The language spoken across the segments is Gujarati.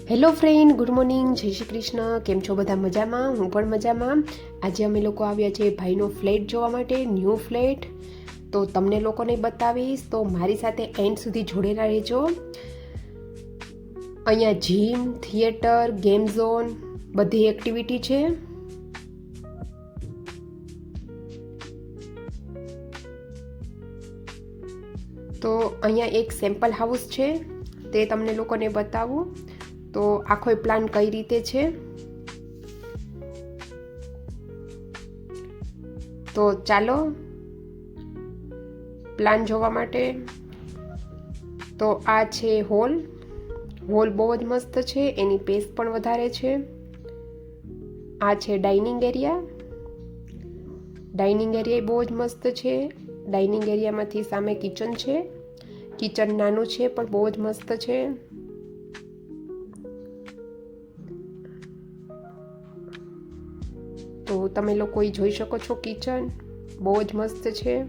હેલો ફ્રેન્ડ, ગુડ મોર્નિંગ, જય શ્રી કૃષ્ણ. કેમ છો બધા? મજામાં? હું પણ મજામાં. આજે અમે લોકો આવ્યા છે ભાઈનો ફ્લેટ જોવા માટે, ન્યૂ ફ્લેટ. તો તમને લોકોને બતાવીશ, તો મારી સાથે એન્ડ સુધી જોડેલા રહેજો. અહીંયા જીમ, થિયેટર, ગેમ ઝોન બધી એક્ટિવિટી છે. તો અહીંયા એક સેમ્પલ હાઉસ છે, તે તમને લોકોને બતાવું. તો આખો પ્લાન કઈ રીતે છે તો ચાલો પ્લાન જોવા માટે. તો આ છે હોલ બહુ જ મસ્ત છે, એની પેસ પણ વધારે છે. આ છે ડાઇનિંગ એરિયા બહુ જ મસ્ત છે. ડાઇનિંગ એરિયામાંથી સામે કિચન છે. કિચન નાનું છે પણ બહુ જ મસ્ત છે. તો તમે લોકો જોઈ શકો છો, કિચન બહુ જ મસ્ત છે.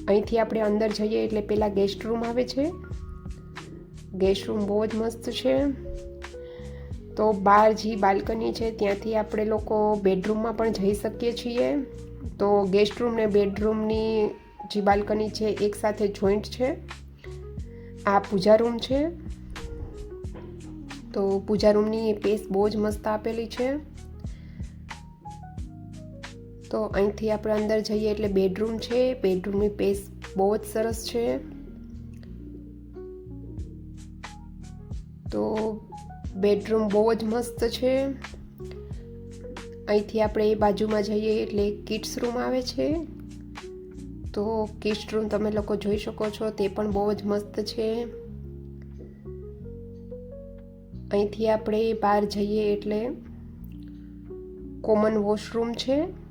અહીંથી આપણે અંદર જઈએ એટલે પેલા ગેસ્ટ રૂમ આવે છે. ગેસ્ટ રૂમ બહુ જ મસ્ત છે. તો બહાર જે બાલ્કની છે ત્યાંથી આપણે લોકો બેડરૂમમાં પણ જઈ શકીએ છીએ. તો ગેસ્ટ રૂમ ને બેડરૂમની જે બાલ્કની છે એક સાથે જોઈન્ટ છે. આ પૂજા રૂમ છે. તો પૂજા રૂમની પેસ બહુ જ મસ્ત આપેલી છે. તો અહીંથી આપણે અંદર જઈએ એટલે બેડરૂમ છે. બેડરૂમની પેસ બહુ જ સરસ છે. તો બેડરૂમ બહુ જ મસ્ત છે. અહીંથી આપણે એ બાજુમાં જઈએ એટલે કિડ્સ રૂમ આવે છે. તો કિડ્સ રૂમ તમે લોકો જોઈ શકો છો, તે પણ બહુ જ મસ્ત છે. અહીંથી આપણે બહાર જઈએ એટલે કોમન વોશરૂમ છે.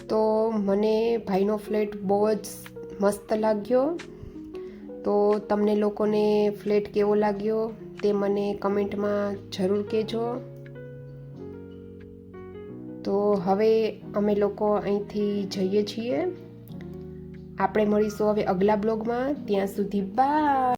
તો મને ભાઈનો ફ્લેટ બહુ જ મસ્ત લાગ્યો. તો તમને લોકોને ફ્લેટ કેવો લાગ્યો તે મને કમેન્ટમાં જરૂર કહેજો. તો હવે અમે લોકો અહીંથી જઈએ છીએ. આપણે મળીશું હવે અગલા બ્લોગમાં. ત્યાં સુધી બાય.